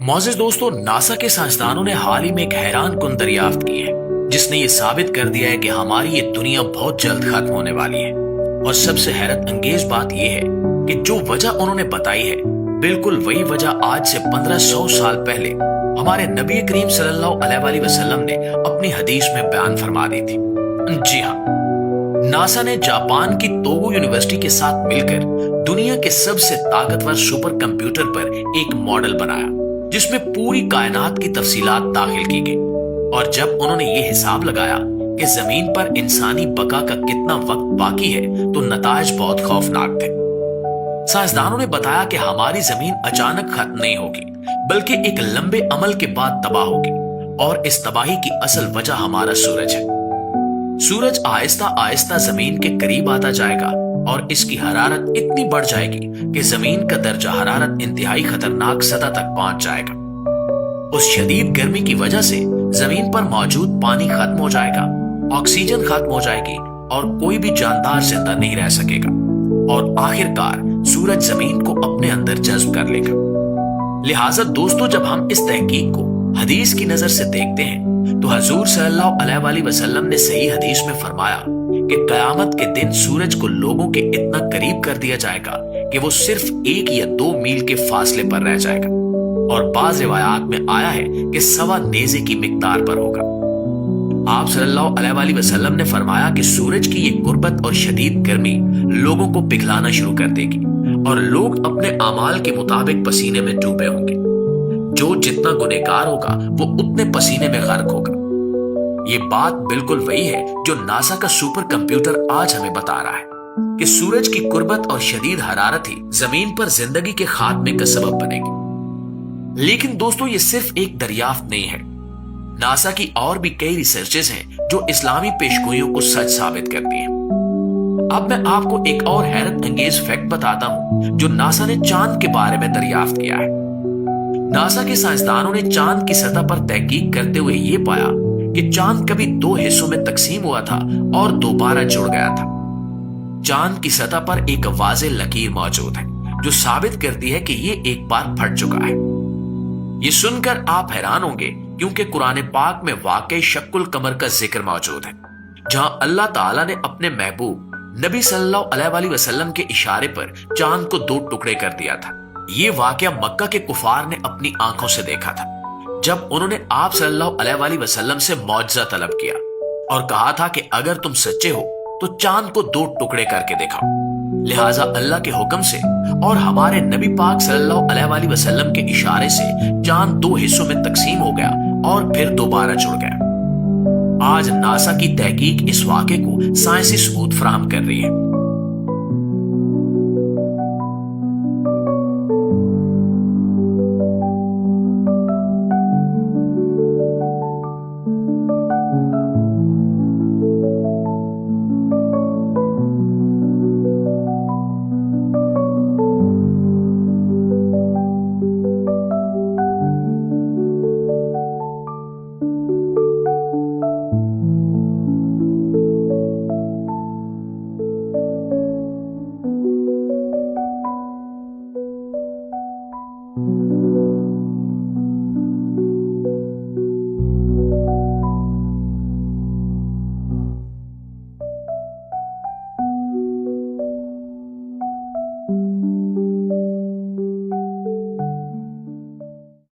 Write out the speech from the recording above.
मोअज़्ज़िज़ दोस्तों, नासा के साइंसदानों ने हाल ही में एक हैरान कुन दरियाफ्त की है जिसने ये साबित कर दिया है कि हमारी ये दुनिया बहुत जल्द खत्म होने वाली है। और सबसे हैरत अंगेज बात यह है कि जो वजह उन्होंने बताई है बिल्कुल वही वजह आज से 1500 साल पहले हमारे नबी करीम सल्लल्लाहु अलैहि वसल्लम ने अपनी हदीस में बयान फरमा दी थी। जी हाँ, नासा ने जापान की तोगो यूनिवर्सिटी के साथ मिलकर दुनिया के सबसे ताकतवर सुपर कंप्यूटर पर एक मॉडल बनाया जिसमें पूरी कायनात की तफसीलात दाखिल की गई। और जब उन्होंने ये हिसाब लगाया कि जमीन पर इंसानी बका का कितना वक्त बाकी है तो नताइज बहुत खौफनाक थे। साइंसदानों ने बताया कि हमारी जमीन अचानक खत्म नहीं होगी बल्कि एक लंबे अमल के बाद तबाह होगी, और इस तबाही की असल वजह हमारा सूरज है। सूरज आहिस्ता आहिस्ता जमीन के करीब आता जाएगा और इसकी हरारत इतनी बढ़ जाएगी कि जमीन का दर्जा हरारत इंतहाई खतरनाक सतह तक पहुंच जाएगा। उस शदीद गर्मी की वजह से जमीन पर मौजूद पानी खत्म हो जाएगा, ऑक्सीजन खत्म हो जाएगी और कोई भी जानदार जिंदा नहीं रह सकेगा, और आखिरकार सूरज जमीन को अपने अंदर जज्ब कर लेगा। लिहाजा दोस्तों, जब हम इस तहकीक को हदीस की नजर से देखते हैं तो हजूर सल्लल्लाहु अलैहि वसल्लम ने सही हदीस में फरमाया कि कयामत के दिन सूरज को लोगों के इतना करीब कर दिया जाएगा कि वो सिर्फ 1 या 2 मील के फासले पर रह जाएगा, और बाज़ रिवायात में आया है कि 1.25 नेज़े की मिकदार पर होगा। आप सल्लल्लाहु अलैहि वसल्लम ने फरमाया कि सूरज की ये गुर्बत और शदीद गर्मी लोगों को पिघलाना शुरू कर देगी और लोग अपने अमाल के मुताबिक पसीने में डूबे होंगे। जो जितना गुनहगार होगा वो उतने पसीने में गर्क होगा। ये बात बिल्कुल वही है जो नासा का सुपर कंप्यूटर आज हमें बता रहा है कि सूरज की कुर्बत और शदीद हरारत ही जमीन पर जिंदगी के खात्मे का सबब बनेगी। लेकिन दोस्तों, ये सिर्फ एक दरियाफ्त नहीं है। नासा की और भी कई रिसर्चेस हैं जो इस्लामी पेशगोइयों को सच साबित करती हैं। अब मैं आपको एक और हैरत अंगेज फैक्ट बताता हूं जो नासा ने चांद के बारे में दरियाफ्त किया है। नासा के साइंसदानों ने चांद की सतह पर तहकीक करते हुए ये पाया कि चांद कभी 2 हिस्सों में तकसीम हुआ था और दोबारा जुड़ गया था। चांद की सतह पर एक वाज़े लकीर मौजूद है जो साबित करती है कि ये एक बार फट चुका है। ये सुनकर आप हैरान होंगे क्योंकि कुरान पाक में वाकई शक्कुल कमर का जिक्र मौजूद है, जहां अल्लाह ताला ने अपने महबूब नबी सल्लल्लाहु अलैहि वसल्लम के इशारे पर चांद को 2 टुकड़े कर दिया था। ये वाकया मक्का के कुफार ने अपनी आंखों से देखा था जब उन्होंने आप सल्लल्लाहु अलैहि वसल्लम से मौजज़ा तलब किया और कहा था कि अगर तुम सच्चे हो तो चांद को 2 टुकड़े करके दिखाओ। लिहाजा अल्लाह के हुक्म से और हमारे नबी पाक सल्लल्लाहु अलैहि वसल्लम के इशारे से चांद 2 हिस्सों में तकसीम हो गया और फिर दोबारा जुड़ गया। आज नासा की तहकीक इस वाक़े को साइंसी सबूत फराहम कर रही है।